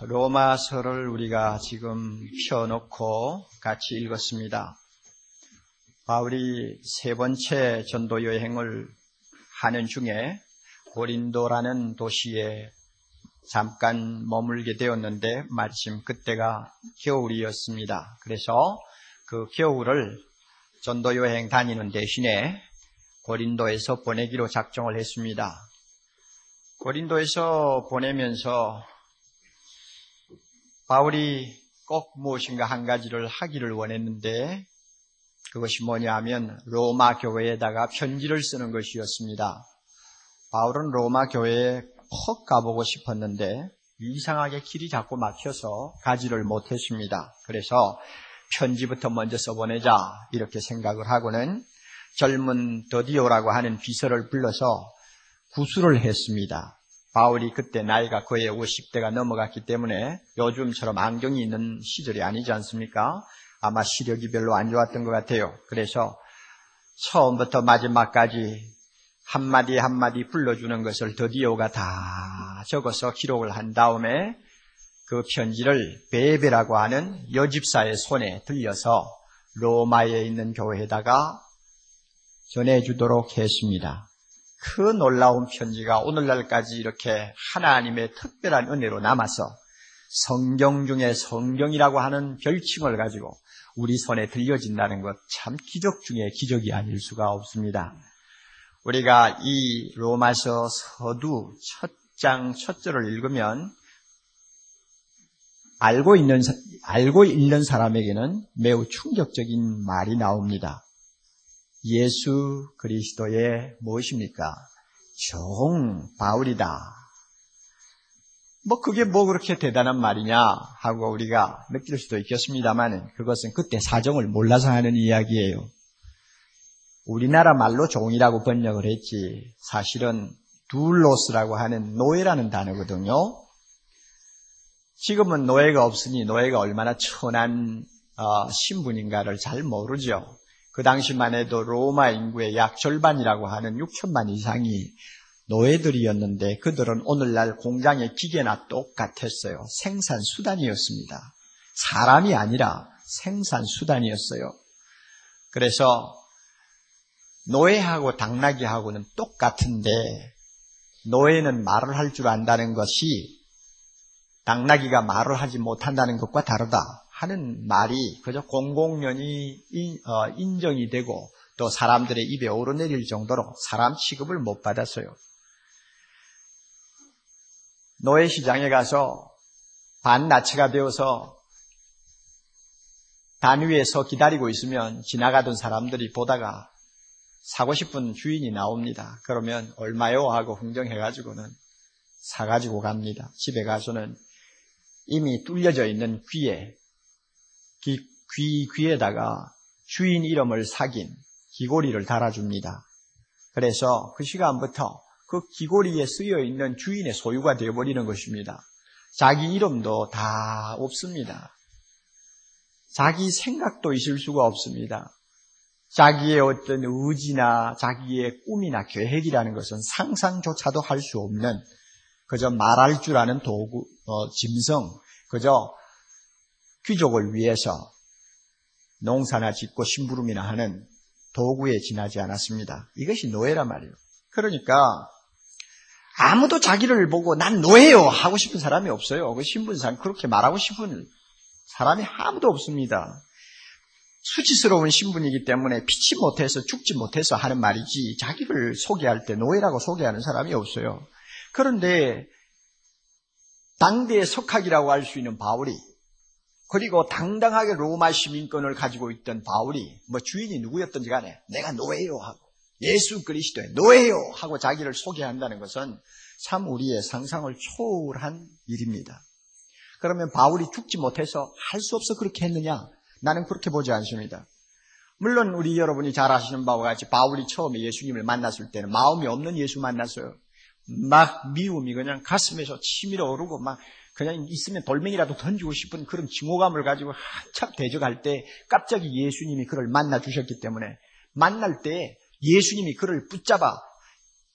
로마서를 우리가 지금 펴놓고 같이 읽었습니다. 바울이 세 번째 전도 여행을 하는 중에 고린도라는 도시에 잠깐 머물게 되었는데 마침 그때가 겨울이었습니다. 그래서 그 겨울을 전도 여행 다니는 대신에 고린도에서 보내기로 작정을 했습니다. 고린도에서 보내면서 바울이 꼭 무엇인가 한 가지를 하기를 원했는데 그것이 뭐냐 하면 로마 교회에다가 편지를 쓰는 것이었습니다. 바울은 로마 교회에 퍽 가보고 싶었는데 이상하게 길이 자꾸 막혀서 가지를 못했습니다. 그래서 편지부터 먼저 써보내자 이렇게 생각을 하고는 젊은 더디오라고 하는 비서를 불러서 구술을 했습니다. 바울이 그때 나이가 거의 50대가 넘어갔기 때문에 요즘처럼 안경이 있는 시절이 아니지 않습니까? 아마 시력이 별로 안 좋았던 것 같아요. 그래서 처음부터 마지막까지 한마디 한마디 불러주는 것을 더디오가 다 적어서 기록을 한 다음에 그 편지를 베베라고 하는 여집사의 손에 들려서 로마에 있는 교회에다가 전해주도록 했습니다. 그 놀라운 편지가 오늘날까지 이렇게 하나님의 특별한 은혜로 남아서 성경 중에 성경이라고 하는 별칭을 가지고 우리 손에 들려진다는 것 참 기적 중에 기적이 아닐 수가 없습니다. 우리가 이 로마서 서두 첫 장 첫 절을 읽으면 알고 읽는 사람에게는 매우 충격적인 말이 나옵니다. 예수 그리스도의 무엇입니까? 종 바울이다. 그게 그렇게 대단한 말이냐 하고 우리가 느낄 수도 있겠습니다만 그것은 그때 사정을 몰라서 하는 이야기예요. 우리나라 말로 종이라고 번역을 했지 사실은 둘로스라고 하는 노예라는 단어거든요. 지금은 노예가 없으니 노예가 얼마나 천한 신분인가를 잘 모르죠. 그 당시만 해도 로마 인구의 약 절반이라고 하는 6천만 이상이 노예들이었는데 그들은 오늘날 공장의 기계나 똑같았어요. 생산수단이었습니다. 사람이 아니라 생산수단이었어요. 그래서 노예하고 당나귀하고는 똑같은데 노예는 말을 할 줄 안다는 것이 당나귀가 말을 하지 못한다는 것과 다르다 하는 말이 그저 공공연히 인정이 되고 또 사람들의 입에 오르내릴 정도로 사람 취급을 못 받았어요. 노예시장에 가서 반나치가 되어서 단 위에서 기다리고 있으면 지나가던 사람들이 보다가 사고 싶은 주인이 나옵니다. 그러면 얼마요? 하고 흥정해가지고는 사가지고 갑니다. 집에 가서는 이미 뚫려져 있는 귀에다가 주인 이름을 새긴 귀고리를 달아줍니다. 그래서 그 시간부터 그 귀고리에 쓰여 있는 주인의 소유가 되어버리는 것입니다. 자기 이름도 다 없습니다. 자기 생각도 있을 수가 없습니다. 자기의 어떤 의지나 자기의 꿈이나 계획이라는 것은 상상조차도 할 수 없는 그저 말할 줄 아는 도구, 짐승, 그저 귀족을 위해서 농사나 짓고 심부름이나 하는 도구에 지나지 않았습니다. 이것이 노예란 말이에요. 그러니까 아무도 자기를 보고 난 노예요 하고 싶은 사람이 없어요. 그 신분상 그렇게 말하고 싶은 사람이 아무도 없습니다. 수치스러운 신분이기 때문에 피치 못해서 죽지 못해서 하는 말이지 자기를 소개할 때 노예라고 소개하는 사람이 없어요. 그런데 당대의 석학이라고 할 수 있는 바울이 그리고 당당하게 로마 시민권을 가지고 있던 바울이 주인이 누구였든지 간에 내가 노예요 하고 예수 그리스도의 노예요 하고 자기를 소개한다는 것은 참 우리의 상상을 초월한 일입니다. 그러면 바울이 죽지 못해서 할 수 없어 그렇게 했느냐? 나는 그렇게 보지 않습니다. 물론 우리 여러분이 잘 아시는 바와 같이 바울이 처음에 예수님을 만났을 때는 마음이 없는 예수 만났어요. 막 미움이 그냥 가슴에서 치밀어 오르고 막 그냥 있으면 돌멩이라도 던지고 싶은 그런 증오감을 가지고 한참 대적할 때 갑자기 예수님이 그를 만나 주셨기 때문에 만날 때 예수님이 그를 붙잡아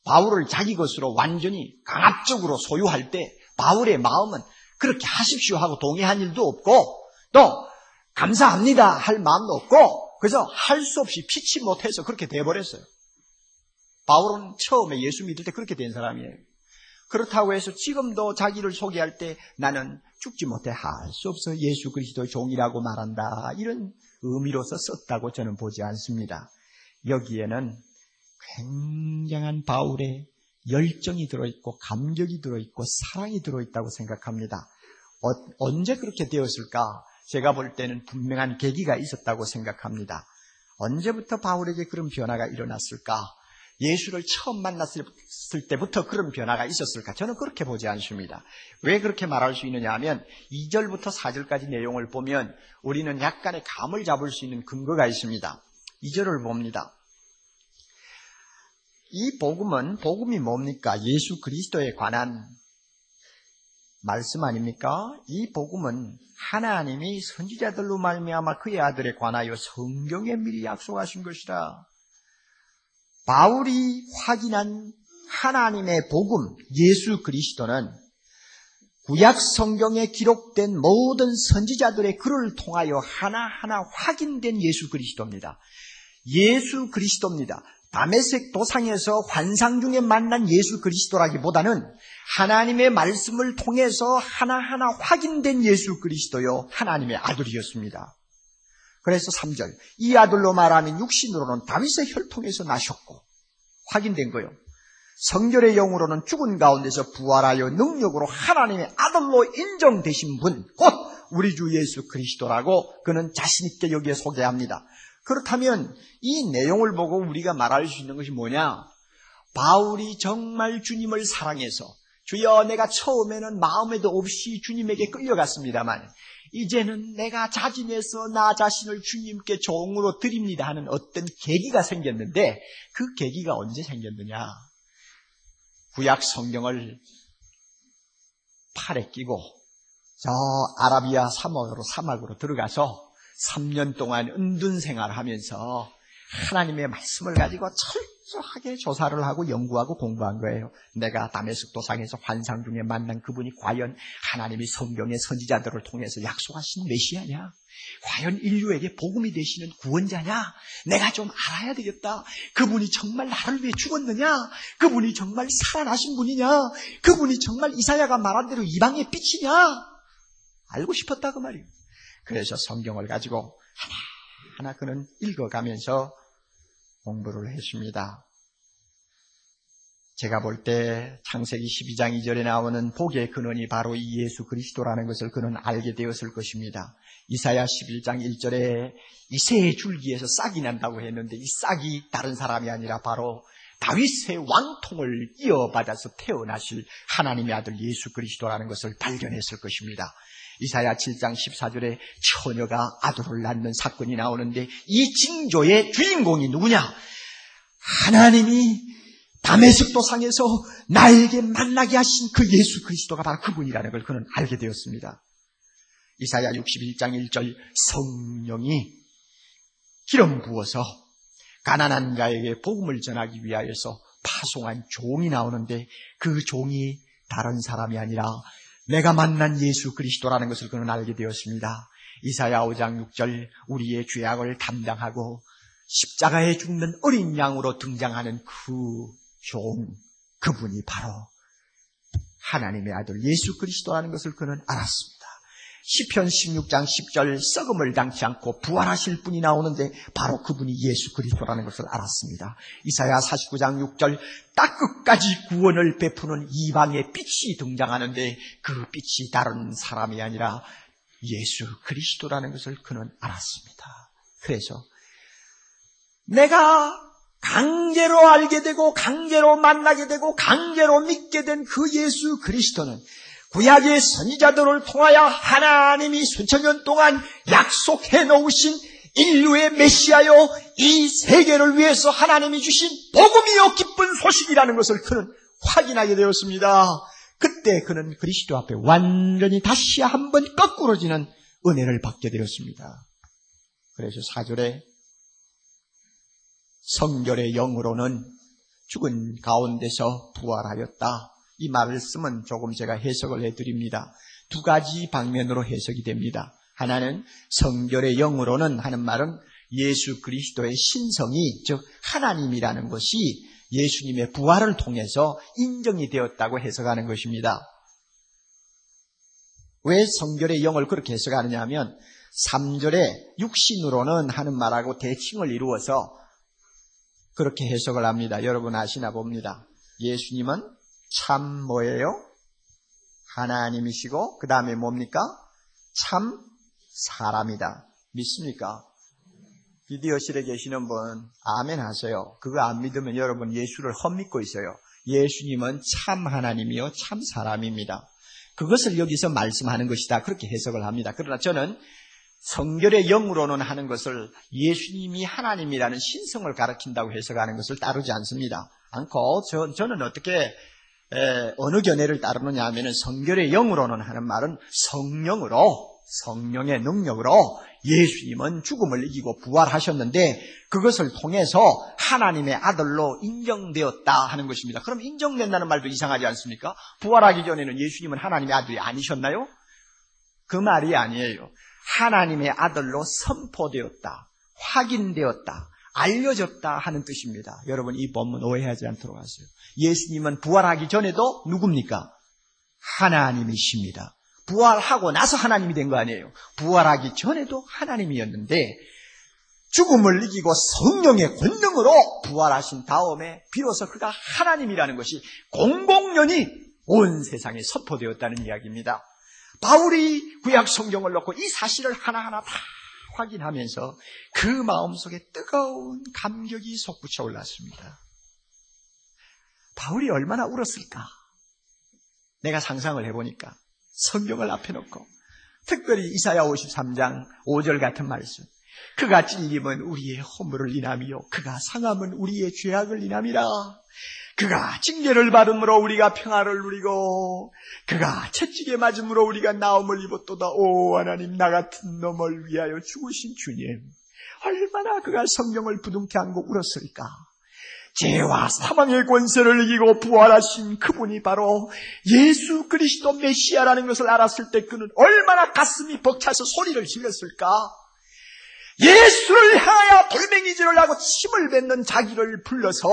바울을 자기 것으로 완전히 강압적으로 소유할 때 바울의 마음은 그렇게 하십시오 하고 동의한 일도 없고 또 감사합니다 할 마음도 없고 그래서 할 수 없이 피치 못해서 그렇게 돼버렸어요. 바울은 처음에 예수 믿을 때 그렇게 된 사람이에요. 그렇다고 해서 지금도 자기를 소개할 때 나는 죽지 못해 할 수 없어 예수 그리스도의 종이라고 말한다 이런 의미로서 썼다고 저는 보지 않습니다. 여기에는 굉장한 바울의 열정이 들어있고 감격이 들어있고 사랑이 들어있다고 생각합니다. 언제 그렇게 되었을까? 제가 볼 때는 분명한 계기가 있었다고 생각합니다. 언제부터 바울에게 그런 변화가 일어났을까? 예수를 처음 만났을 때부터 그런 변화가 있었을까? 저는 그렇게 보지 않습니다. 왜 그렇게 말할 수 있느냐 하면 2절부터 4절까지 내용을 보면 우리는 약간의 감을 잡을 수 있는 근거가 있습니다. 2절을 봅니다. 이 복음이 뭡니까? 예수 그리스도에 관한 말씀 아닙니까? 이 복음은 하나님이 선지자들로 말미암아 그의 아들에 관하여 성경에 미리 약속하신 것이라. 바울이 확인한 하나님의 복음, 예수 그리스도는 구약 성경에 기록된 모든 선지자들의 글을 통하여 하나하나 확인된 예수 그리스도입니다. 예수 그리스도입니다. 다메섹 도상에서 환상 중에 만난 예수 그리스도라기보다는 하나님의 말씀을 통해서 하나하나 확인된 예수 그리스도요, 하나님의 아들이었습니다. 그래서 3절, 이 아들로 말하면 육신으로는 다윗의 혈통에서 나셨고 확인된 거예요. 성결의 영으로는 죽은 가운데서 부활하여 능력으로 하나님의 아들로 인정되신 분, 곧 우리 주 예수 그리스도라고 그는 자신 있게 여기에 소개합니다. 그렇다면 이 내용을 보고 우리가 말할 수 있는 것이 뭐냐? 바울이 정말 주님을 사랑해서 주여 내가 처음에는 마음에도 없이 주님에게 끌려갔습니다만 이제는 내가 자진해서 나 자신을 주님께 종으로 드립니다 하는 어떤 계기가 생겼는데 그 계기가 언제 생겼느냐? 구약 성경을 팔에 끼고 저 아라비아 사막으로 들어가서 3년 동안 은둔 생활하면서 하나님의 말씀을 가지고 철저하게 조사를 하고 연구하고 공부한 거예요. 내가 다메섹 도상에서 환상 중에 만난 그분이 과연 하나님이 성경의 선지자들을 통해서 약속하신 메시아냐? 과연 인류에게 복음이 되시는 구원자냐? 내가 좀 알아야 되겠다. 그분이 정말 나를 위해 죽었느냐? 그분이 정말 살아나신 분이냐? 그분이 정말 이사야가 말한 대로 이방의 빛이냐? 알고 싶었다 그 말이에요. 그래서 성경을 가지고 하나하나 그는 읽어가면서 공부를 했습니다. 제가 볼 때 창세기 12장 2절에 나오는 복의 근원이 바로 이 예수 그리스도라는 것을 그는 알게 되었을 것입니다. 이사야 11장 1절에 이 새의 줄기에서 싹이 난다고 했는데 이 싹이 다른 사람이 아니라 바로 다윗의 왕통을 이어받아서 태어나실 하나님의 아들 예수 그리스도라는 것을 발견했을 것입니다. 이사야 7장 14절에 처녀가 아들을 낳는 사건이 나오는데 이 징조의 주인공이 누구냐? 하나님이 다메섹 도상에서 나에게 만나게 하신 그 예수 그리스도가 바로 그분이라는 걸 그는 알게 되었습니다. 이사야 61장 1절 성령이 기름 부어서 가난한 자에게 복음을 전하기 위하여서 파송한 종이 나오는데 그 종이 다른 사람이 아니라 내가 만난 예수 그리스도라는 것을 그는 알게 되었습니다. 이사야 5장 6절 우리의 죄악을 담당하고 십자가에 죽는 어린 양으로 등장하는 그 종, 그분이 바로 하나님의 아들 예수 그리스도라는 것을 그는 알았습니다. 시편 16장 10절 썩음을 당치 않고 부활하실 분이 나오는데 바로 그분이 예수 그리스도라는 것을 알았습니다. 이사야 49장 6절 딱 끝까지 구원을 베푸는 이방의 빛이 등장하는데 그 빛이 다른 사람이 아니라 예수 그리스도라는 것을 그는 알았습니다. 그래서 내가 강제로 알게 되고 강제로 만나게 되고 강제로 믿게 된 그 예수 그리스도는 구약의 선지자들을 통하여 하나님이 수천 년 동안 약속해 놓으신 인류의 메시아요, 이 세계를 위해서 하나님이 주신 복음이요 기쁜 소식이라는 것을 그는 확인하게 되었습니다. 그때 그는 그리스도 앞에 완전히 다시 한번 거꾸러지는 은혜를 받게 되었습니다. 그래서 4절에 성결의 영으로는 죽은 가운데서 부활하였다. 이 말씀은 조금 제가 해석을 해드립니다. 두 가지 방면으로 해석이 됩니다. 하나는 성결의 영으로는 하는 말은 예수 그리스도의 신성이, 즉 하나님이라는 것이 예수님의 부활을 통해서 인정이 되었다고 해석하는 것입니다. 왜 성결의 영을 그렇게 해석하느냐 하면 3절에 육신으로는 하는 말하고 대칭을 이루어서 그렇게 해석을 합니다. 여러분 아시나 봅니다. 예수님은 참 뭐예요? 하나님이시고 그 다음에 뭡니까? 참 사람이다. 믿습니까? 비디오실에 계시는 분 아멘 하세요. 그거 안 믿으면 여러분 예수를 헛믿고 있어요. 예수님은 참 하나님이요 참 사람입니다. 그것을 여기서 말씀하는 것이다. 그렇게 해석을 합니다. 그러나 저는 성결의 영으로는 하는 것을 예수님이 하나님이라는 신성을 가리킨다고 해석하는 것을 따르지 않습니다. 않고 저는 어떻게 어느 견해를 따르느냐 하면 성결의 영으로는 하는 말은 성령의 능력으로 예수님은 죽음을 이기고 부활하셨는데 그것을 통해서 하나님의 아들로 인정되었다 하는 것입니다. 그럼 인정된다는 말도 이상하지 않습니까? 부활하기 전에는 예수님은 하나님의 아들이 아니셨나요? 그 말이 아니에요. 하나님의 아들로 선포되었다, 확인되었다, 알려졌다 하는 뜻입니다. 여러분 이 본문 오해하지 않도록 하세요. 예수님은 부활하기 전에도 누굽니까? 하나님이십니다. 부활하고 나서 하나님이 된 거 아니에요. 부활하기 전에도 하나님이었는데 죽음을 이기고 성령의 권능으로 부활하신 다음에 비로소 그가 하나님이라는 것이 공공연히 온 세상에 선포되었다는 이야기입니다. 바울이 구약 성경을 놓고 이 사실을 하나하나 다 확인하면서 그 마음속에 뜨거운 감격이 솟구쳐 올랐습니다. 바울이 얼마나 울었을까? 내가 상상을 해보니까 성경을 앞에 놓고 특별히 이사야 53장 5절 같은 말씀, 그가 찔림은 우리의 허물을 인함이요 그가 상함은 우리의 죄악을 인함이라. 그가 징계를 받음으로 우리가 평화를 누리고 그가 채찍에 맞음으로 우리가 나음을 입었도다. 오 하나님, 나 같은 놈을 위하여 죽으신 주님, 얼마나 그가 성경을 부둥켜 안고 울었을까. 죄와 사망의 권세를 이기고 부활하신 그분이 바로 예수 그리스도 메시아라는 것을 알았을 때 그는 얼마나 가슴이 벅차서 소리를 질렀을까. 예수를 향하여 돌멩이질을 하고 침을 뱉는 자기를 불러서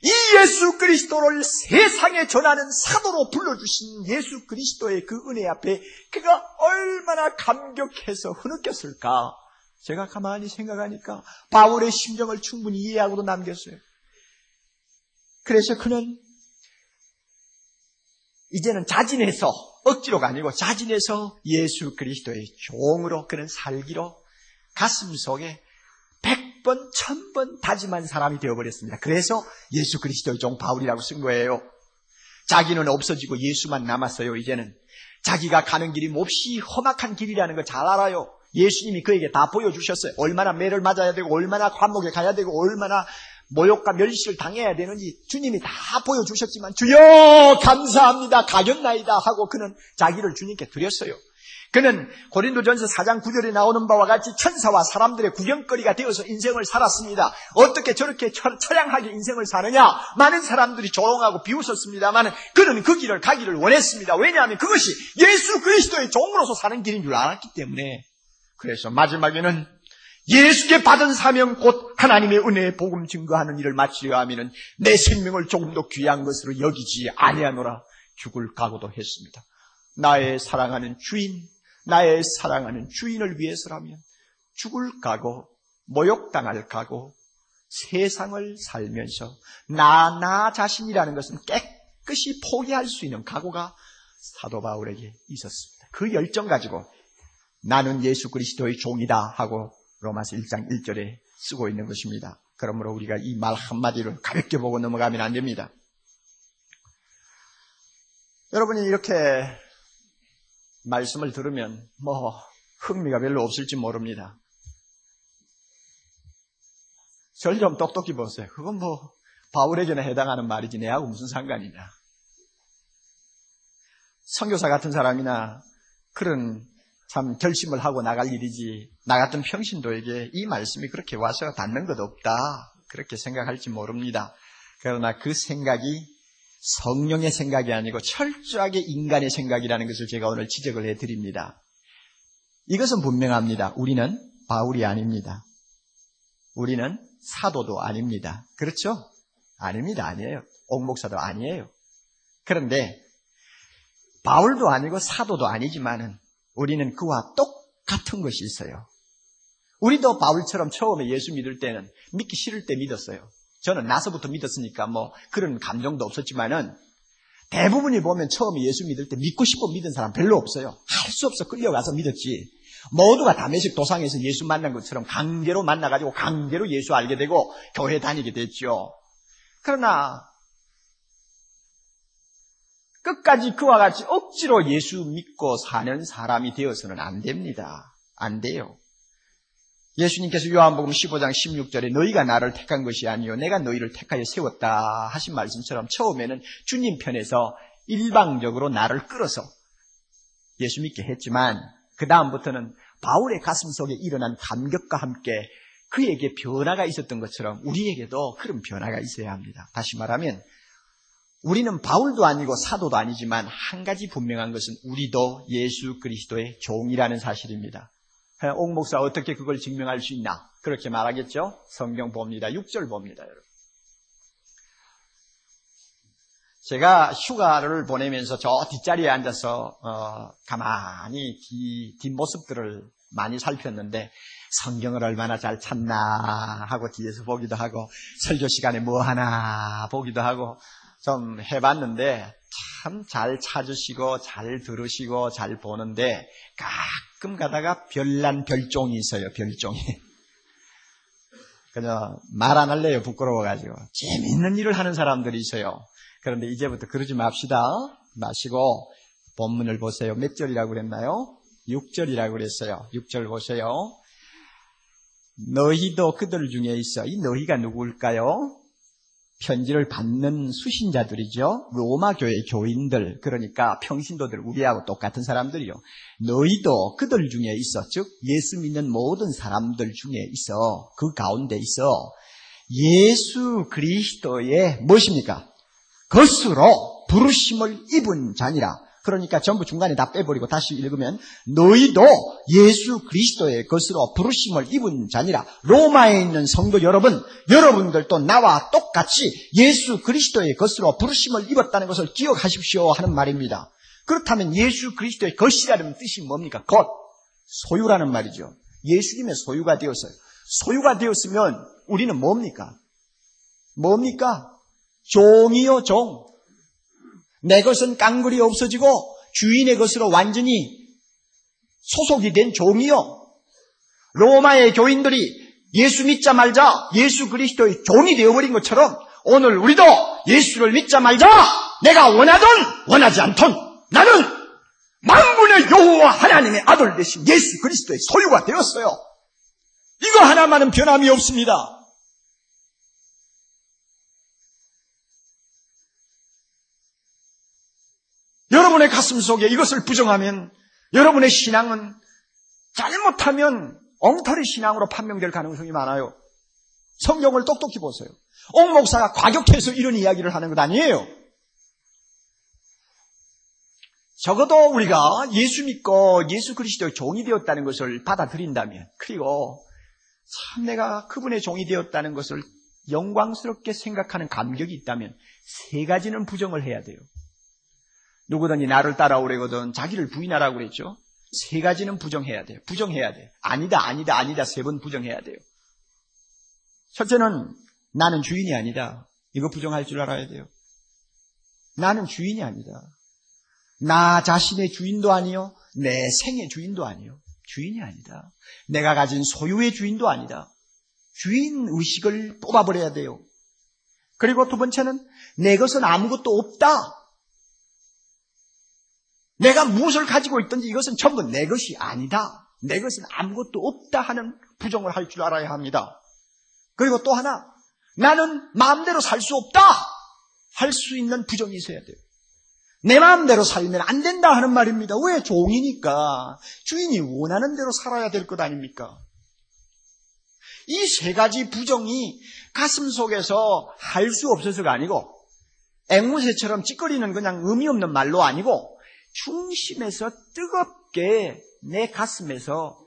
이 예수 그리스도를 세상에 전하는 사도로 불러주신 예수 그리스도의 그 은혜 앞에 그가 얼마나 감격해서 흐느꼈을까. 제가 가만히 생각하니까 바울의 심정을 충분히 이해하고도 남겼어요. 그래서 그는 이제는 자진해서, 억지로가 아니고 자진해서 예수 그리스도의 종으로 그는 살기로 가슴속에 100번, 1000번 다짐한 사람이 되어버렸습니다. 그래서 예수 그리스도의 종 바울이라고 쓴 거예요. 자기는 없어지고 예수만 남았어요. 이제는 자기가 가는 길이 몹시 험악한 길이라는 걸 잘 알아요. 예수님이 그에게 다 보여주셨어요. 얼마나 매를 맞아야 되고 얼마나 감옥에 가야 되고 얼마나 모욕과 멸시를 당해야 되는지 주님이 다 보여주셨지만 주여 감사합니다, 가겠나이다 하고 그는 자기를 주님께 드렸어요. 그는 고린도전서 4장 9절에 나오는 바와 같이 천사와 사람들의 구경거리가 되어서 인생을 살았습니다. 어떻게 저렇게 처량하게 인생을 사느냐. 많은 사람들이 조롱하고 비웃었습니다만 그는 그 길을 가기를 원했습니다. 왜냐하면 그것이 예수 그리스도의 종으로서 사는 길인 줄 알았기 때문에. 그래서 마지막에는 예수께 받은 사명 곧 하나님의 은혜의 복음 증거하는 일을 마치려 하면은 내 생명을 조금 더 귀한 것으로 여기지 아니하노라 죽을 각오도 했습니다. 나의 사랑하는 주인, 나의 사랑하는 주인을 위해서라면 죽을 각오, 모욕당할 각오, 세상을 살면서 나 자신이라는 것은 깨끗이 포기할 수 있는 각오가 사도 바울에게 있었습니다. 그 열정 가지고 나는 예수 그리스도의 종이다 하고 로마서 1장 1절에 쓰고 있는 것입니다. 그러므로 우리가 이 말 한마디를 가볍게 보고 넘어가면 안 됩니다. 여러분이 이렇게 말씀을 들으면 흥미가 별로 없을지 모릅니다. 절 좀 똑똑히 보세요. 그건 바울에게나 해당하는 말이지 내하고 무슨 상관이냐. 선교사 같은 사람이나 그런 참 결심을 하고 나갈 일이지 나 같은 평신도에게 이 말씀이 그렇게 와서 닿는 것 없다 그렇게 생각할지 모릅니다. 그러나 그 생각이 성령의 생각이 아니고 철저하게 인간의 생각이라는 것을 제가 오늘 지적을 해드립니다. 이것은 분명합니다. 우리는 바울이 아닙니다. 우리는 사도도 아닙니다. 그렇죠? 아닙니다. 아니에요. 옥목사도 아니에요. 그런데 바울도 아니고 사도도 아니지만은 우리는 그와 똑같은 것이 있어요. 우리도 바울처럼 처음에 예수 믿을 때는 믿기 싫을 때 믿었어요. 저는 나서부터 믿었으니까 뭐 그런 감정도 없었지만은 대부분이 보면 처음에 예수 믿을 때 믿고 싶어 믿은 사람 별로 없어요. 할 수 없어 끌려가서 믿었지. 모두가 다메섹 도상에서 예수 만난 것처럼 강제로 만나가지고 강제로 예수 알게 되고 교회 다니게 됐죠. 그러나 끝까지 그와 같이 억지로 예수 믿고 사는 사람이 되어서는 안 됩니다. 안 돼요. 예수님께서 요한복음 15장 16절에 너희가 나를 택한 것이 아니요 내가 너희를 택하여 세웠다 하신 말씀처럼 처음에는 주님 편에서 일방적으로 나를 끌어서 예수 믿게 했지만 그 다음부터는 바울의 가슴 속에 일어난 감격과 함께 그에게 변화가 있었던 것처럼 우리에게도 그런 변화가 있어야 합니다. 다시 말하면 우리는 바울도 아니고 사도도 아니지만 한 가지 분명한 것은 우리도 예수 그리스도의 종이라는 사실입니다. 옥 목사 어떻게 그걸 증명할 수 있나? 그렇게 말하겠죠? 성경 봅니다. 6절 봅니다, 여러분. 제가 휴가를 보내면서 저 뒷자리에 앉아서 가만히 뒷모습들을 많이 살폈는데 성경을 얼마나 잘 찾나 하고 뒤에서 보기도 하고 설교 시간에 뭐 하나 보기도 하고 좀 해봤는데 참 잘 찾으시고 잘 들으시고 잘 보는데 가끔 가다가 별난 별종이 있어요. 별종이. 그냥 말 안 할래요. 부끄러워가지고. 재밌는 일을 하는 사람들이 있어요. 그런데 이제부터 그러지 맙시다. 마시고 본문을 보세요. 몇 절이라고 그랬나요? 6절이라고 그랬어요. 6절 보세요. 너희도 그들 중에 있어. 이 너희가 누구일까요? 편지를 받는 수신자들이죠. 로마 교회 교인들, 그러니까 평신도들, 우리하고 똑같은 사람들이요. 너희도 그들 중에 있어. 즉 예수 믿는 모든 사람들 중에 있어. 그 가운데 있어. 예수 그리스도의 무엇입니까? 것으로 부르심을 입은 자니라. 그러니까 전부 중간에 다 빼버리고 다시 읽으면 너희도 예수 그리스도의 것으로 부르심을 입은 자니라. 로마에 있는 성도 여러분, 여러분들도 나와 똑같이 예수 그리스도의 것으로 부르심을 입었다는 것을 기억하십시오 하는 말입니다. 그렇다면 예수 그리스도의 것이라는 뜻이 뭡니까? 것, 소유라는 말이죠. 예수님의 소유가 되었어요. 소유가 되었으면 우리는 뭡니까? 뭡니까? 종이요, 종. 내 것은 깡그리 없어지고 주인의 것으로 완전히 소속이 된 종이요. 로마의 교인들이 예수 믿자 말자 예수 그리스도의 종이 되어버린 것처럼 오늘 우리도 예수를 믿자 말자 내가 원하든 원하지 않든 나는 만군의 여호와 하나님의 아들 되신 예수 그리스도의 소유가 되었어요. 이거 하나만은 변함이 없습니다. 여러분의 가슴 속에 이것을 부정하면 여러분의 신앙은 잘못하면 엉터리 신앙으로 판명될 가능성이 많아요. 성경을 똑똑히 보세요. 옥 목사가 과격해서 이런 이야기를 하는 것 아니에요. 적어도 우리가 예수 믿고 예수 그리스도의 종이 되었다는 것을 받아들인다면, 그리고 참 내가 그분의 종이 되었다는 것을 영광스럽게 생각하는 감격이 있다면 세 가지는 부정을 해야 돼요. 누구든지 나를 따라오려거든 자기를 부인하라고 그랬죠. 세 가지는 부정해야 돼요. 부정해야 돼요. 아니다, 아니다, 아니다 세 번 부정해야 돼요. 첫째는 나는 주인이 아니다. 이거 부정할 줄 알아야 돼요. 나는 주인이 아니다. 나 자신의 주인도 아니요. 내 생의 주인도 아니요. 주인이 아니다. 내가 가진 소유의 주인도 아니다. 주인 의식을 뽑아버려야 돼요. 그리고 두 번째는 내 것은 아무것도 없다. 내가 무엇을 가지고 있든지 이것은 전부 내 것이 아니다. 내 것은 아무것도 없다 하는 부정을 할 줄 알아야 합니다. 그리고 또 하나, 나는 마음대로 살 수 없다 할 수 있는 부정이 있어야 돼요. 내 마음대로 살면 안 된다 하는 말입니다. 왜? 종이니까 주인이 원하는 대로 살아야 될 것 아닙니까? 이 세 가지 부정이 가슴 속에서 할 수 없어서가 아니고 앵무새처럼 찌꺼리는 그냥 의미 없는 말로 아니고 중심에서 뜨겁게 내 가슴에서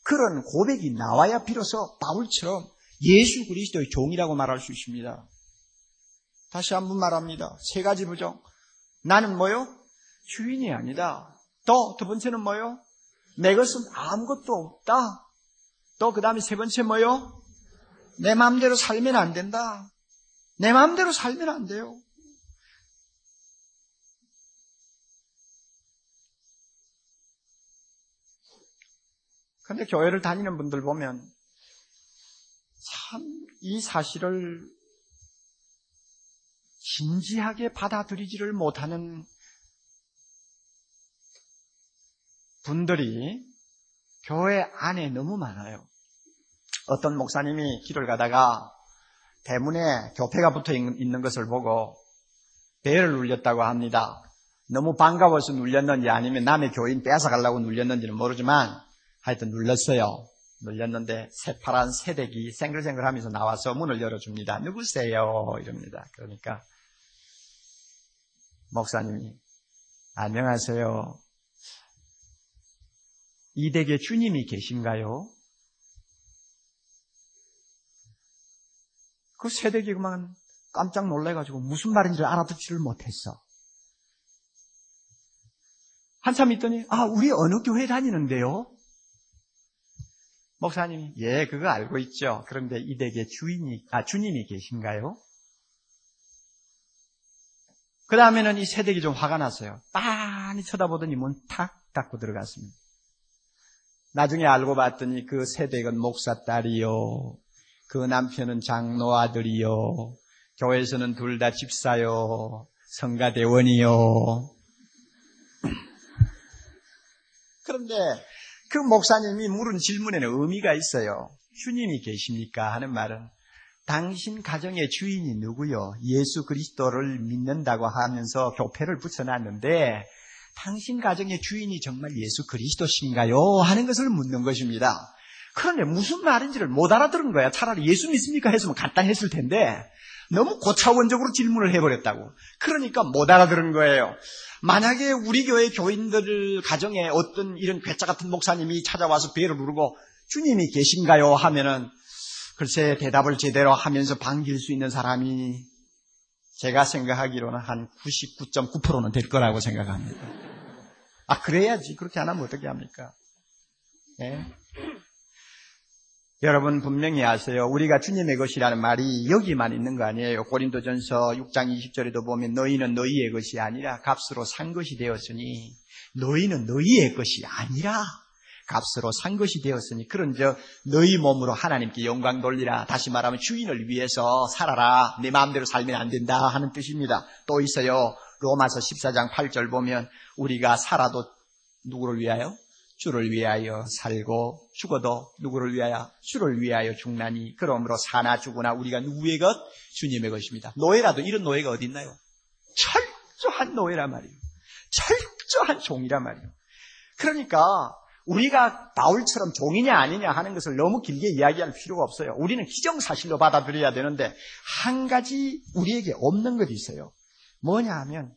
그런 고백이 나와야 비로소 바울처럼 예수 그리스도의 종이라고 말할 수 있습니다. 다시 한번 말합니다. 세 가지 부정. 나는 뭐요? 주인이 아니다. 두 번째는 뭐요? 내 것은 아무것도 없다. 또 그 다음에 세 번째 뭐요? 내 마음대로 살면 안 된다. 내 마음대로 살면 안 돼요. 그런데 교회를 다니는 분들 보면 참 이 사실을 진지하게 받아들이지를 못하는 분들이 교회 안에 너무 많아요. 어떤 목사님이 길을 가다가 대문에 교패가 붙어 있는 것을 보고 배를 눌렸다고 합니다. 너무 반가워서 눌렸는지 아니면 남의 교인 뺏어가려고 눌렸는지는 모르지만 하여튼 눌렀어요. 눌렸는데 새파란 새댁이 생글생글하면서 나와서 문을 열어줍니다. 누구세요? 이럽니다. 그러니까 목사님이 안녕하세요. 이 댁에 주님이 계신가요? 그 새댁이 그만 깜짝 놀래가지고 무슨 말인지를 알아듣지를 못했어. 한참 있더니 우리 어느 교회 다니는데요? 목사님이 예, 그거 알고 있죠. 그런데 이 댁에 주님이 계신가요? 그 다음에는 이 새댁이 좀 화가 났어요. 빤히 쳐다보더니 문 탁 닫고 들어갔습니다. 나중에 알고 봤더니 그 새댁은 목사 딸이요. 그 남편은 장로 아들이요. 교회에서는 둘 다 집사요. 성가대원이요. 그런데 그 목사님이 물은 질문에는 의미가 있어요. 주님이 계십니까? 하는 말은 당신 가정의 주인이 누구요? 예수 그리스도를 믿는다고 하면서 교패를 붙여놨는데 당신 가정의 주인이 정말 예수 그리스도신가요? 하는 것을 묻는 것입니다. 그런데 무슨 말인지를 못 알아들은 거야. 차라리 예수 믿습니까? 했으면 간단했을 텐데 너무 고차원적으로 질문을 해버렸다고. 그러니까 못 알아들은 거예요. 만약에 우리 교회 교인들 가정에 어떤 이런 괴짜 같은 목사님이 찾아와서 배를 누르고 주님이 계신가요? 하면은 글쎄 대답을 제대로 하면서 반길 수 있는 사람이 제가 생각하기로는 한 99.9%는 될 거라고 생각합니다. 그래야지. 그렇게 안 하면 어떻게 합니까? 네. 여러분 분명히 아세요. 우리가 주님의 것이라는 말이 여기만 있는 거 아니에요. 고린도전서 6장 20절에도 보면 너희는 너희의 것이 아니라 값으로 산 것이 되었으니 너희는 너희의 것이 아니라 값으로 산 것이 되었으니 그런즉 너희 몸으로 하나님께 영광 돌리라. 다시 말하면 주인을 위해서 살아라. 내 마음대로 살면 안 된다 하는 뜻입니다. 또 있어요. 로마서 14장 8절 보면 우리가 살아도 누구를 위하여? 주를 위하여 살고 죽어도 누구를 위하여? 주를 위하여 죽나니 그러므로 사나 죽으나 우리가 누구의 것? 주님의 것입니다. 노예라도 이런 노예가 어디 있나요? 철저한 노예란 말이에요. 철저한 종이란 말이에요. 그러니까 우리가 바울처럼 종이냐 아니냐 하는 것을 너무 길게 이야기할 필요가 없어요. 우리는 기정사실로 받아들여야 되는데 한 가지 우리에게 없는 것이 있어요. 뭐냐 하면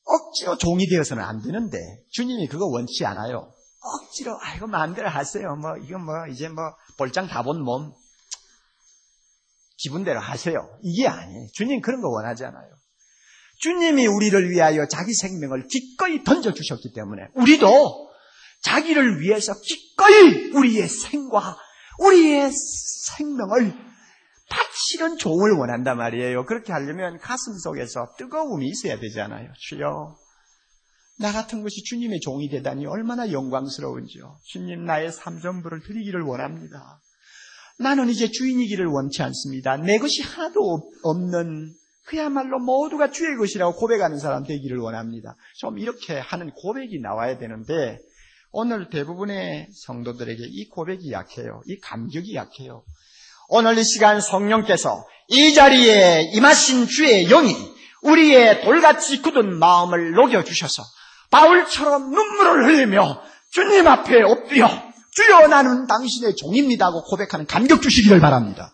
억지로 종이 되어서는 안 되는데 주님이 그거 원치 않아요. 억지로 이거 마음대로 하세요. 이건 이제 볼장 다 본 몸 기분대로 하세요. 이게 아니에요. 주님 그런 거 원하지 않아요. 주님이 우리를 위하여 자기 생명을 기꺼이 던져주셨기 때문에 우리도 자기를 위해서 기꺼이 우리의 생과 우리의 생명을 바치는 종을 원한단 말이에요. 그렇게 하려면 가슴 속에서 뜨거움이 있어야 되잖아요. 주여, 나 같은 것이 주님의 종이 되다니 얼마나 영광스러운지요. 주님, 나의 삶 전부를 드리기를 원합니다. 나는 이제 주인이기를 원치 않습니다. 내 것이 하나도 없는 그야말로 모두가 주의 것이라고 고백하는 사람 되기를 원합니다. 좀 이렇게 하는 고백이 나와야 되는데 오늘 대부분의 성도들에게 이 고백이 약해요. 이 감격이 약해요. 오늘 이 시간 성령께서 이 자리에 임하신 주의 영이 우리의 돌같이 굳은 마음을 녹여주셔서 바울처럼 눈물을 흘리며 주님 앞에 엎드려 주여 나는 당신의 종입니다 하고 고백하는 감격 주시기를 바랍니다.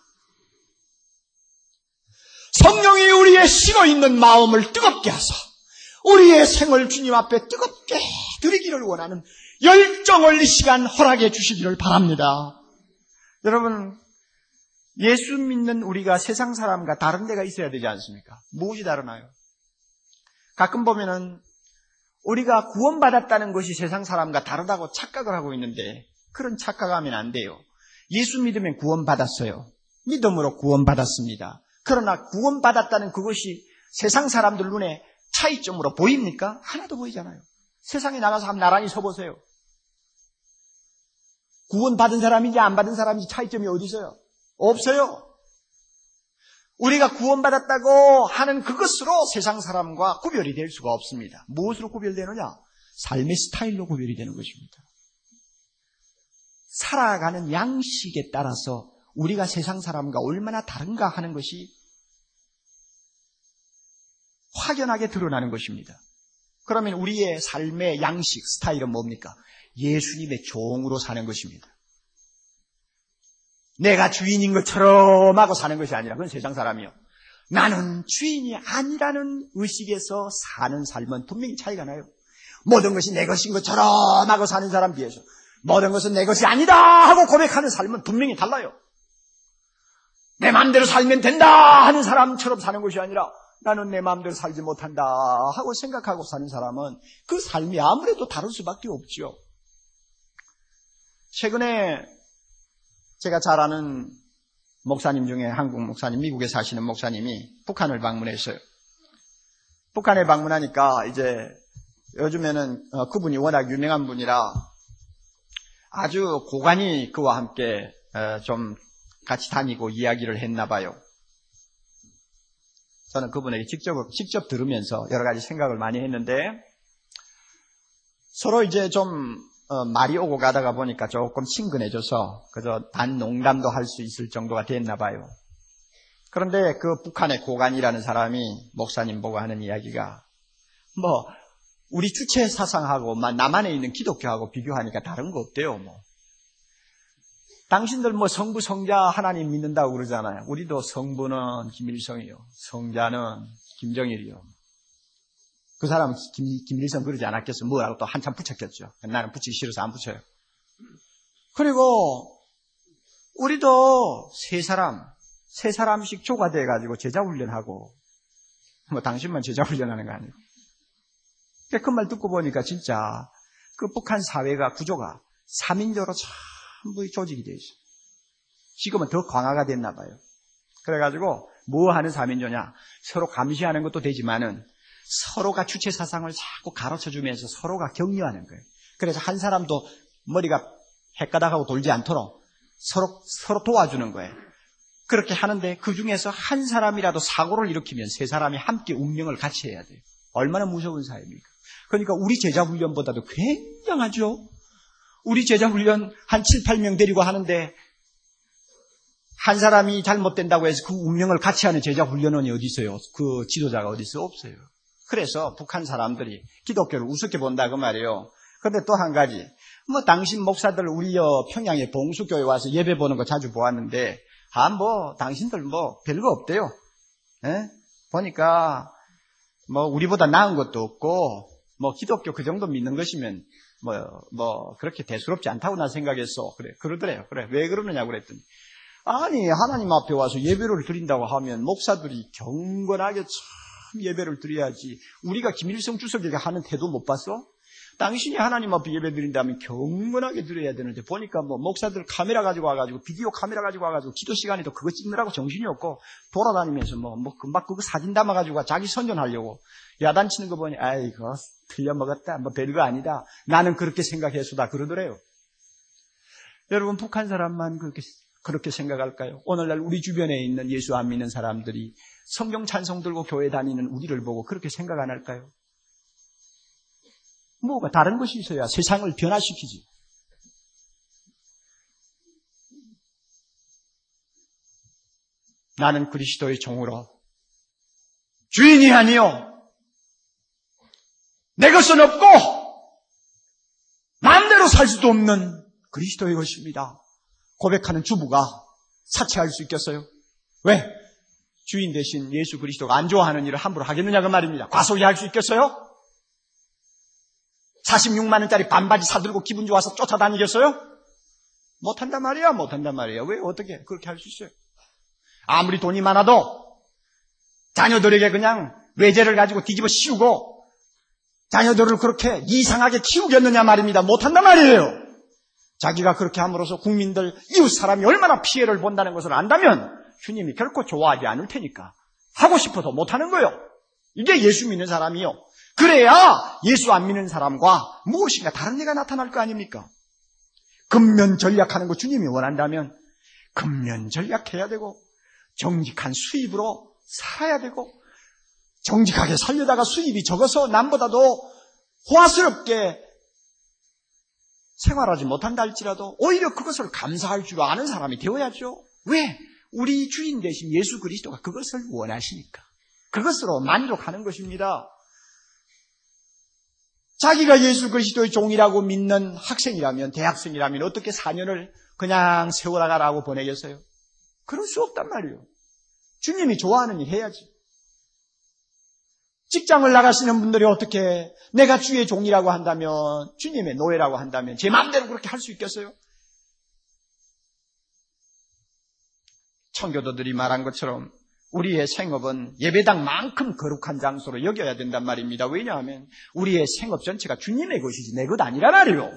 성령이 우리의 식어있는 마음을 뜨겁게 하사 우리의 생을 주님 앞에 뜨겁게 드리기를 원하는 열정을 이 시간 허락해 주시기를 바랍니다. 여러분, 예수 믿는 우리가 세상 사람과 다른 데가 있어야 되지 않습니까? 무엇이 다르나요? 가끔 보면은 우리가 구원받았다는 것이 세상 사람과 다르다고 착각을 하고 있는데 그런 착각하면 안 돼요. 예수 믿으면 구원받았어요. 믿음으로 구원받았습니다. 그러나 구원받았다는 그것이 세상 사람들 눈에 차이점으로 보입니까? 하나도 보이잖아요. 세상에 나가서 한번 나란히 서보세요. 구원받은 사람인지 안 받은 사람인지 차이점이 어디 있어요? 없어요. 우리가 구원받았다고 하는 그것으로 세상 사람과 구별이 될 수가 없습니다. 무엇으로 구별되느냐? 삶의 스타일로 구별이 되는 것입니다. 살아가는 양식에 따라서 우리가 세상 사람과 얼마나 다른가 하는 것이 확연하게 드러나는 것입니다. 그러면 우리의 삶의 양식, 스타일은 뭡니까? 예수님의 종으로 사는 것입니다. 내가 주인인 것처럼 하고 사는 것이 아니라 그건 세상 사람이요. 나는 주인이 아니라는 의식에서 사는 삶은 분명히 차이가 나요. 모든 것이 내 것인 것처럼 하고 사는 사람 비해서 모든 것은 내 것이 아니다 하고 고백하는 삶은 분명히 달라요. 내 마음대로 살면 된다 하는 사람처럼 사는 것이 아니라 나는 내 마음대로 살지 못한다 하고 생각하고 사는 사람은 그 삶이 아무래도 다를 수밖에 없죠. 최근에 제가 잘 아는 목사님 중에 한국 목사님, 미국에 사시는 목사님이 북한을 방문했어요. 북한에 방문하니까 이제 요즘에는 그분이 워낙 유명한 분이라 아주 고관이 그와 함께 좀 같이 다니고 이야기를 했나 봐요. 저는 그분에게 직접 들으면서 여러 가지 생각을 많이 했는데 서로 이제 좀 말이 오고 가다가 보니까 조금 친근해져서 그저 단 농담도 할 수 있을 정도가 됐나 봐요. 그런데 그 북한의 고관이라는 사람이 목사님 보고 하는 이야기가 우리 주체 사상하고 남한에 있는 기독교하고 비교하니까 다른 거 없대요. 당신들 성부 성자 하나님 믿는다고 그러잖아요. 우리도 성부는 김일성이요, 성자는 김정일이요. 그 사람은 김일성 그러지 않았겠어. 뭐라고 또 한참 붙였겠죠. 나는 붙이기 싫어서 안 붙여요. 그리고 우리도 세 사람씩 조가돼가지고 제자훈련하고 당신만 제자훈련하는 거 아니고. 그 말 듣고 보니까 진짜 그 북한 사회가 구조가 3인조로 전부 조직이 되어 있어요. 지금은 더 강화가 됐나 봐요. 그래가지고 뭐 하는 3인조냐? 서로 감시하는 것도 되지만은 서로가 주체 사상을 자꾸 가르쳐주면서 서로가 격려하는 거예요. 그래서 한 사람도 머리가 헷가닥하고 돌지 않도록 서로 도와주는 거예요. 그렇게 하는데 그 중에서 한 사람이라도 사고를 일으키면 세 사람이 함께 운명을 같이 해야 돼요. 얼마나 무서운 사회입니까? 그러니까 우리 제자훈련보다도 굉장하죠. 우리 제자훈련 한 7, 8명 데리고 하는데 한 사람이 잘못된다고 해서 그 운명을 같이 하는 제자훈련원이 어디 있어요? 그 지도자가 어디 있어요? 없어요. 그래서 북한 사람들이 기독교를 우습게 본다 그 말이에요. 그런데 또 한 가지, 당신 목사들 우리 평양에 봉수교회 와서 예배 보는 거 자주 보았는데, 당신들 별거 없대요. 예? 보니까 우리보다 나은 것도 없고, 기독교 그 정도 믿는 것이면 그렇게 대수롭지 않다고 나 생각했어. 그러더래요. 그래, 왜 그러느냐고 그랬더니, 아니 하나님 앞에 와서 예배를 드린다고 하면 목사들이 경건하게 참 예배를 드려야지. 우리가 김일성 주석이가 하는 태도 못 봤어? 당신이 하나님 앞에 예배 드린다면 경건하게 드려야 되는데 보니까 목사들 카메라 가지고 와가지고 비디오 카메라 가지고 와가지고 기도 시간에도 그거 찍느라고 정신이 없고 돌아다니면서 금방 그거 사진 담아가지고 자기 선전하려고 야단치는 거 보니 아이고 틀려먹었다. 별거 아니다. 나는 그렇게 생각해서다 그러더래요. 여러분 북한 사람만 그렇게 생각할까요? 오늘날 우리 주변에 있는 예수 안 믿는 사람들이 성경 찬송 들고 교회 다니는 우리를 보고 그렇게 생각 안 할까요? 뭐가 다른 것이 있어야 세상을 변화시키지. 나는 그리스도의 종으로 주인이 아니요 내 것은 없고 마음대로 살 수도 없는 그리스도의 것입니다. 고백하는 주부가 사채할 수 있겠어요? 왜? 주인 대신 예수 그리스도가 안 좋아하는 일을 함부로 하겠느냐 그 말입니다. 과소비할 수 있겠어요? 46만 원짜리 반바지 사들고 기분 좋아서 쫓아다니겠어요? 못한단 말이야. 왜 어떻게 그렇게 할 수 있어요? 아무리 돈이 많아도 자녀들에게 그냥 외제를 가지고 뒤집어 씌우고 자녀들을 그렇게 이상하게 키우겠느냐 말입니다. 못한단 말이에요. 자기가 그렇게 함으로써 국민들, 이웃 사람이 얼마나 피해를 본다는 것을 안다면 주님이 결코 좋아하지 않을 테니까 하고 싶어도 못하는 거예요. 이게 예수 믿는 사람이요. 그래야 예수 안 믿는 사람과 무엇인가 다른 데가 나타날 거 아닙니까? 근면 전략하는 거 주님이 원한다면 근면 전략해야 되고 정직한 수입으로 살아야 되고 정직하게 살려다가 수입이 적어서 남보다도 호화스럽게 생활하지 못한다 할지라도 오히려 그것을 감사할 줄 아는 사람이 되어야죠. 왜? 우리 주인 되신 예수 그리스도가 그것을 원하시니까. 그것으로 만족하는 것입니다. 자기가 예수 그리스도의 종이라고 믿는 학생이라면, 대학생이라면 어떻게 4년을 그냥 세워나가라고 보내겠어요? 그럴 수 없단 말이에요. 주님이 좋아하는 일 해야지. 직장을 나가시는 분들이 어떻게 내가 주의 종이라고 한다면, 주님의 노예라고 한다면 제 마음대로 그렇게 할 수 있겠어요? 청교도들이 말한 것처럼 우리의 생업은 예배당만큼 거룩한 장소로 여겨야 된단 말입니다. 왜냐하면 우리의 생업 전체가 주님의 것이지 내 것 아니란 말이에요.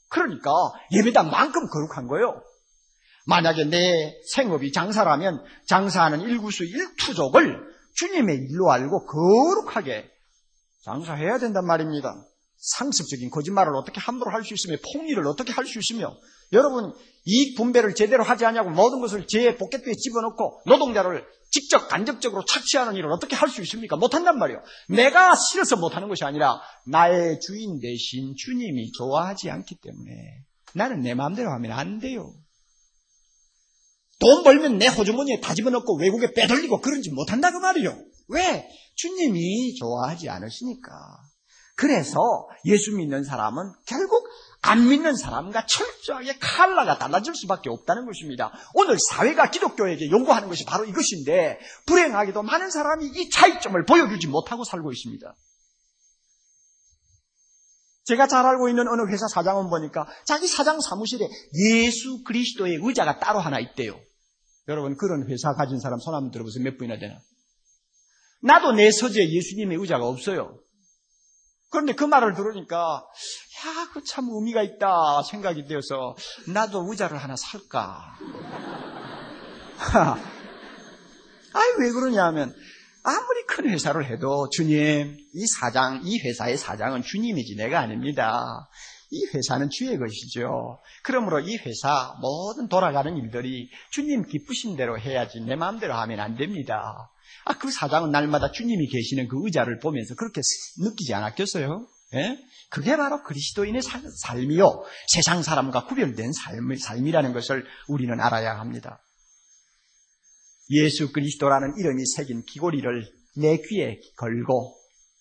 그러니까 예배당만큼 거룩한 거예요. 만약에 내 생업이 장사라면 장사하는 일구수 일투족을 주님의 일로 알고 거룩하게 장사해야 된단 말입니다. 상습적인 거짓말을 어떻게 함부로 할 수 있으며 폭리를 어떻게 할 수 있으며 여러분 이익 분배를 제대로 하지 않냐고 모든 것을 제 포켓비에 집어넣고 노동자를 직접 간접적으로 착취하는 일을 어떻게 할 수 있습니까? 못한단 말이에요. 내가 싫어서 못하는 것이 아니라 나의 주인 대신 주님이 좋아하지 않기 때문에 나는 내 마음대로 하면 안 돼요. 돈 벌면 내 호주머니에 다 집어넣고 외국에 빼돌리고 그런지 못한다 그 말이에요. 왜? 주님이 좋아하지 않으시니까. 그래서 예수 믿는 사람은 결국 안 믿는 사람과 철저하게 컬러가 달라질 수밖에 없다는 것입니다. 오늘 사회가 기독교에게 요구하는 것이 바로 이것인데 불행하게도 많은 사람이 이 차이점을 보여주지 못하고 살고 있습니다. 제가 잘 알고 있는 어느 회사 사장은 보니까 자기 사장 사무실에 예수 그리스도의 의자가 따로 하나 있대요. 여러분 그런 회사 가진 사람 손 한번 들어보세요. 몇 분이나 되나? 나도 내 서재에 예수님의 의자가 없어요. 그런데 그 말을 들으니까 그 참 의미가 있다 생각이 되어서 나도 의자를 하나 살까. 왜 그러냐 하면 아무리 큰 회사를 해도 주님, 이 회사의 사장은 주님이지 내가 아닙니다. 이 회사는 주의 것이죠. 그러므로 이 회사 모든 돌아가는 일들이 주님 기쁘신 대로 해야지 내 마음대로 하면 안 됩니다. 그 사장은 날마다 주님이 계시는 그 의자를 보면서 그렇게 느끼지 않았겠어요? 예? 그게 바로 그리스도인의 삶이요. 세상 사람과 구별된 삶이라는 것을 우리는 알아야 합니다. 예수 그리스도라는 이름이 새긴 귀고리를 내 귀에 걸고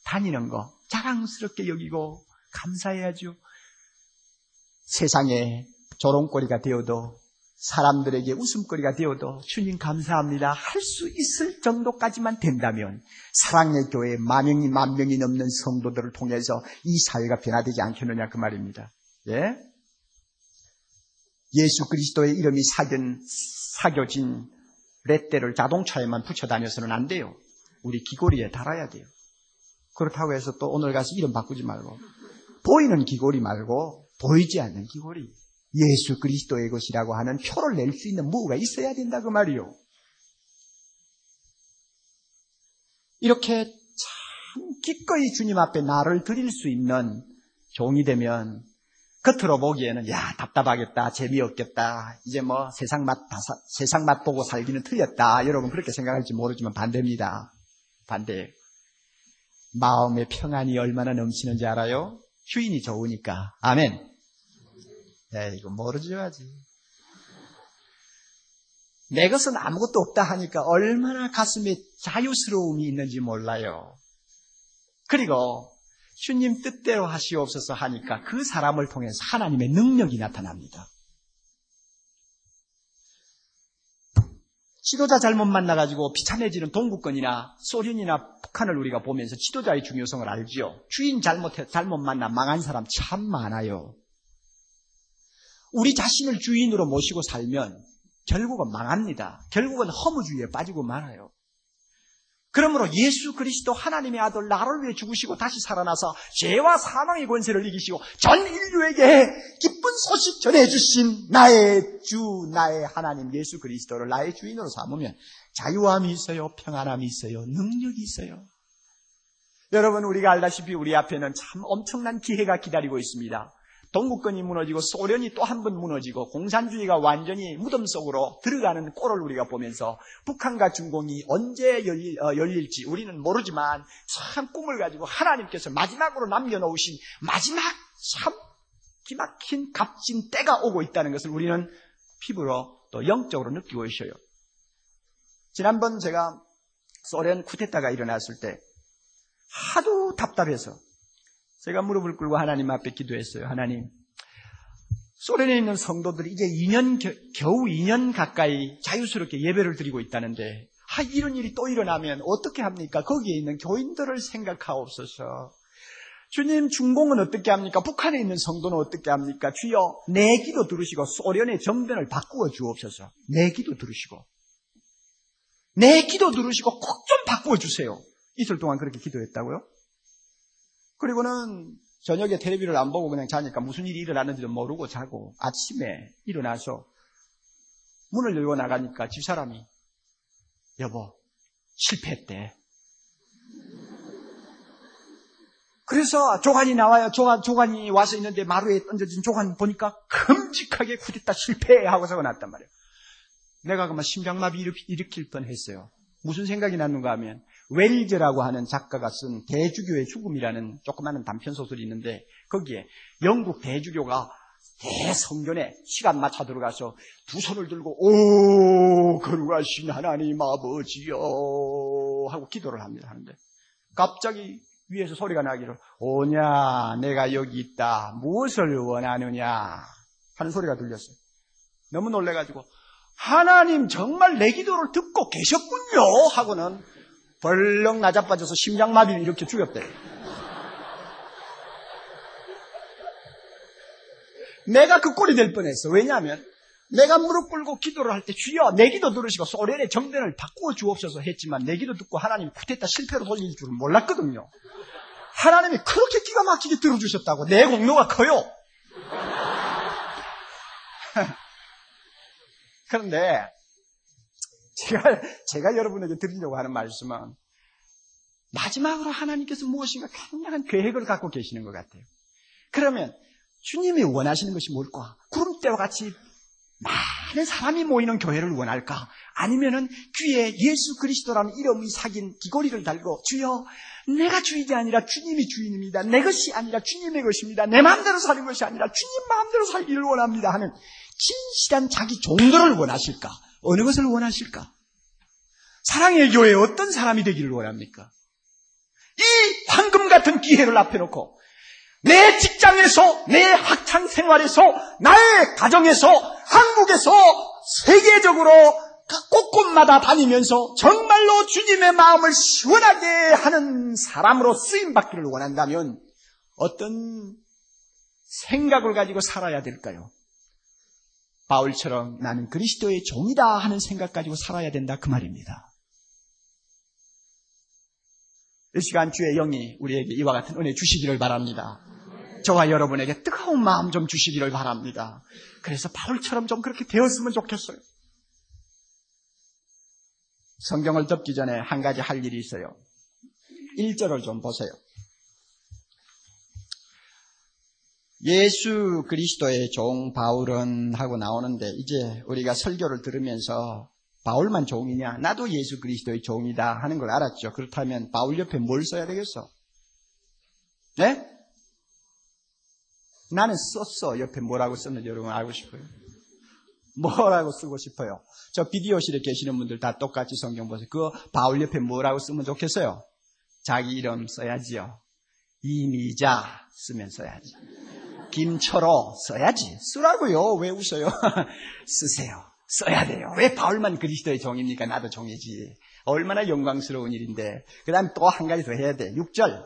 다니는 거 자랑스럽게 여기고 감사해야죠. 세상에 조롱거리가 되어도 사람들에게 웃음거리가 되어도 주님 감사합니다 할 수 있을 정도까지만 된다면 사랑의 교회 만 명이 넘는 성도들을 통해서 이 사회가 변화되지 않겠느냐 그 말입니다. 예? 예수 그리스도의 이름이 사겨진 렛대를 자동차에만 붙여 다녀서는 안 돼요. 우리 귀고리에 달아야 돼요. 그렇다고 해서 또 오늘 가서 이름 바꾸지 말고 보이는 귀고리 말고 보이지 않는 귀고리, 예수 그리스도의 것이라고 하는 표를 낼 수 있는 무가 있어야 된다 그 말이요. 이렇게 참 기꺼이 주님 앞에 나를 드릴 수 있는 종이 되면 겉으로 보기에는 답답하겠다, 재미없겠다, 이제 뭐 세상 맛 보고 살기는 틀렸다, 여러분 그렇게 생각할지 모르지만 반대입니다. 반대. 마음의 평안이 얼마나 넘치는지 알아요? 주인이 좋으니까. 아멘. 이거 모르죠 아직. 내 것은 아무것도 없다 하니까 얼마나 가슴에 자유스러움이 있는지 몰라요. 그리고 주님 뜻대로 하시옵소서 하니까 그 사람을 통해서 하나님의 능력이 나타납니다. 지도자 잘못 만나가지고 비참해지는 동구권이나 소련이나 북한을 우리가 보면서 지도자의 중요성을 알지요. 주인 잘못 만나 망한 사람 참 많아요. 우리 자신을 주인으로 모시고 살면 결국은 망합니다. 결국은 허무주의에 빠지고 말아요. 그러므로 예수 그리스도 하나님의 아들 나를 위해 죽으시고 다시 살아나서 죄와 사망의 권세를 이기시고 전 인류에게 기쁜 소식 전해주신 나의 주, 나의 하나님 예수 그리스도를 나의 주인으로 삼으면 자유함이 있어요, 평안함이 있어요, 능력이 있어요. 여러분, 우리가 알다시피 우리 앞에는 참 엄청난 기회가 기다리고 있습니다. 동구권이 무너지고 소련이 또 한 번 무너지고 공산주의가 완전히 무덤 속으로 들어가는 꼴을 우리가 보면서 북한과 중공이 언제 열릴지 우리는 모르지만 참 꿈을 가지고 하나님께서 마지막으로 남겨놓으신 마지막 참 기막힌 값진 때가 오고 있다는 것을 우리는 피부로 또 영적으로 느끼고 있어요. 지난번 제가 소련 쿠데타가 일어났을 때 하도 답답해서 제가 무릎을 꿇고 하나님 앞에 기도했어요. 하나님, 소련에 있는 성도들이 이제 겨우 2년 가까이 자유스럽게 예배를 드리고 있다는데 이런 일이 또 일어나면 어떻게 합니까? 거기에 있는 교인들을 생각하옵소서. 주님, 중공은 어떻게 합니까? 북한에 있는 성도는 어떻게 합니까? 주여, 내 기도 들으시고 소련의 정변을 바꾸어 주옵소서. 내 기도 들으시고 꼭 좀 바꾸어 주세요. 이틀 동안 그렇게 기도했다고요? 그리고는 저녁에 텔레비를 안 보고 그냥 자니까 무슨 일이 일어났는지도 모르고 자고 아침에 일어나서 문을 열고 나가니까 집사람이 여보, 실패했대. 그래서 조간이 나와요. 조간이 와서 있는데 마루에 던져진 조간 보니까 끔찍하게 쿠데타 실패하고 적어놨단 말이에요. 내가 그만 심장마비 일으킬 뻔했어요. 무슨 생각이 났는가 하면 웰즈라고 하는 작가가 쓴 대주교의 죽음이라는 조그마한 단편소설이 있는데 거기에 영국 대주교가 대성전에 시간 맞춰 들어가서 두 손을 들고 오 거룩하신 하나님 아버지여 하고 기도를 합니다. 하는데 갑자기 위에서 소리가 나기를 오냐 내가 여기 있다 무엇을 원하느냐 하는 소리가 들렸어요. 너무 놀래가지고 하나님 정말 내 기도를 듣고 계셨군요 하고는 벌렁 나자빠져서 심장마비를 일으켜 죽였대요. 내가 그 꼴이 될 뻔했어. 왜냐하면 내가 무릎 꿇고 기도를 할 때 주여 내 기도 들으시고 소련의 정변을 바꾸어 주옵소서 했지만 내 기도 듣고 하나님 쿠데타 실패로 돌릴 줄은 몰랐거든요. 하나님이 그렇게 기가 막히게 들어주셨다고. 내 공로가 커요. 그런데 제가 여러분에게 드리려고 하는 말씀은 마지막으로 하나님께서 무엇인가 강력한 계획을 갖고 계시는 것 같아요. 그러면 주님이 원하시는 것이 뭘까? 구름대와 같이 많은 사람이 모이는 교회를 원할까? 아니면은 귀에 예수 그리스도라는 이름이 새긴 귀걸이를 달고 주여 내가 주인이 아니라 주님이 주인입니다. 내 것이 아니라 주님의 것입니다. 내 마음대로 사는 것이 아니라 주님 마음대로 살기를 원합니다 하는 진실한 자기 종들을 원하실까? 어느 것을 원하실까? 사랑의 교회에 어떤 사람이 되기를 원합니까? 이 황금 같은 기회를 앞에 놓고 내 직장에서, 내 학창 생활에서, 나의 가정에서, 한국에서, 세계적으로 곳곳마다 다니면서 정말로 주님의 마음을 시원하게 하는 사람으로 쓰임받기를 원한다면 어떤 생각을 가지고 살아야 될까요? 바울처럼 나는 그리스도의 종이다 하는 생각 가지고 살아야 된다 그 말입니다. 이 시간 주의 영이 우리에게 이와 같은 은혜 주시기를 바랍니다. 저와 여러분에게 뜨거운 마음 좀 주시기를 바랍니다. 그래서 바울처럼 좀 그렇게 되었으면 좋겠어요. 성경을 덮기 전에 한 가지 할 일이 있어요. 1절을 좀 보세요. 예수 그리스도의 종 바울은 하고 나오는데 이제 우리가 설교를 들으면서 바울만 종이냐? 나도 예수 그리스도의 종이다 하는 걸 알았죠. 그렇다면 바울 옆에 뭘 써야 되겠어? 네? 나는 썼어. 옆에 뭐라고 썼는지 여러분 알고 싶어요? 뭐라고 쓰고 싶어요? 저 비디오실에 계시는 분들 다 똑같이 성경 보세요. 그 바울 옆에 뭐라고 쓰면 좋겠어요? 자기 이름 써야지요. 이미자 쓰면 써야지. 김철호 써야지. 쓰라고요. 왜 웃어요? 쓰세요. 써야 돼요. 왜 바울만 그리스도의 종입니까? 나도 종이지. 얼마나 영광스러운 일인데. 그 다음에 또 한 가지 더 해야 돼. 6절.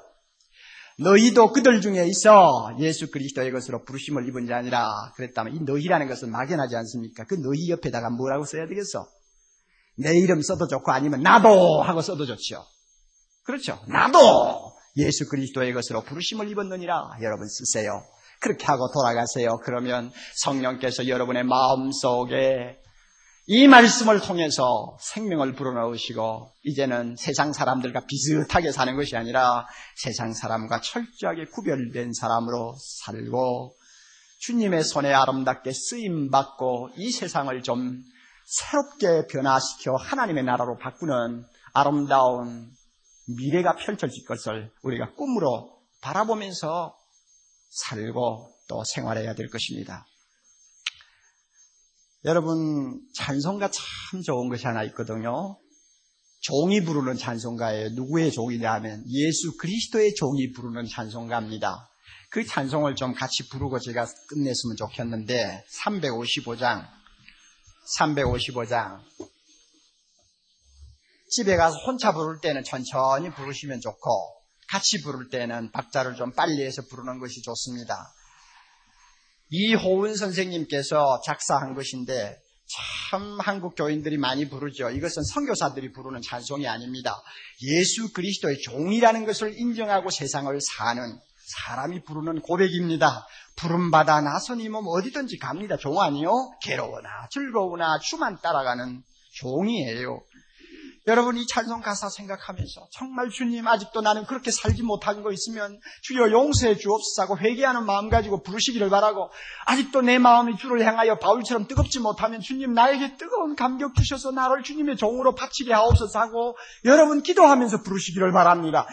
너희도 그들 중에 있어 예수 그리스도의 것으로 부르심을 입은 자니라 그랬다면, 이 너희라는 것은 막연하지 않습니까? 그 너희 옆에다가 뭐라고 써야 되겠어? 내 이름 써도 좋고 아니면 나도 하고 써도 좋죠. 그렇죠. 나도 예수 그리스도의 것으로 부르심을 입었느니라 여러분 쓰세요. 그렇게 하고 돌아가세요. 그러면 성령께서 여러분의 마음속에 이 말씀을 통해서 생명을 불어넣으시고, 이제는 세상 사람들과 비슷하게 사는 것이 아니라 세상 사람과 철저하게 구별된 사람으로 살고 주님의 손에 아름답게 쓰임받고 이 세상을 좀 새롭게 변화시켜 하나님의 나라로 바꾸는 아름다운 미래가 펼쳐질 것을 우리가 꿈으로 바라보면서 살고 또 생활해야 될 것입니다. 여러분, 찬송가 참 좋은 것이 하나 있거든요. 종이 부르는 찬송가예요. 누구의 종이냐 하면 예수 그리스도의 종이 부르는 찬송가입니다. 그 찬송을 좀 같이 부르고 제가 끝냈으면 좋겠는데, 355장 집에 가서 혼자 부를 때는 천천히 부르시면 좋고, 같이 부를 때는 박자를 좀 빨리 해서 부르는 것이 좋습니다. 이호은 선생님께서 작사한 것인데 참 한국 교인들이 많이 부르죠. 이것은 선교사들이 부르는 찬송이 아닙니다. 예수 그리스도의 종이라는 것을 인정하고 세상을 사는 사람이 부르는 고백입니다. 부름받아 나선 이 몸 어디든지 갑니다. 종 아니요? 괴로우나 즐거우나 주만 따라가는 종이에요. 여러분, 이 찬송 가사 생각하면서 정말 주님, 아직도 나는 그렇게 살지 못한 거 있으면 주여 용서해 주옵소서 회개하는 마음 가지고 부르시기를 바라고, 아직도 내 마음이 주를 향하여 바울처럼 뜨겁지 못하면 주님 나에게 뜨거운 감격 주셔서 나를 주님의 종으로 바치게 하옵소서 하고 여러분 기도하면서 부르시기를 바랍니다.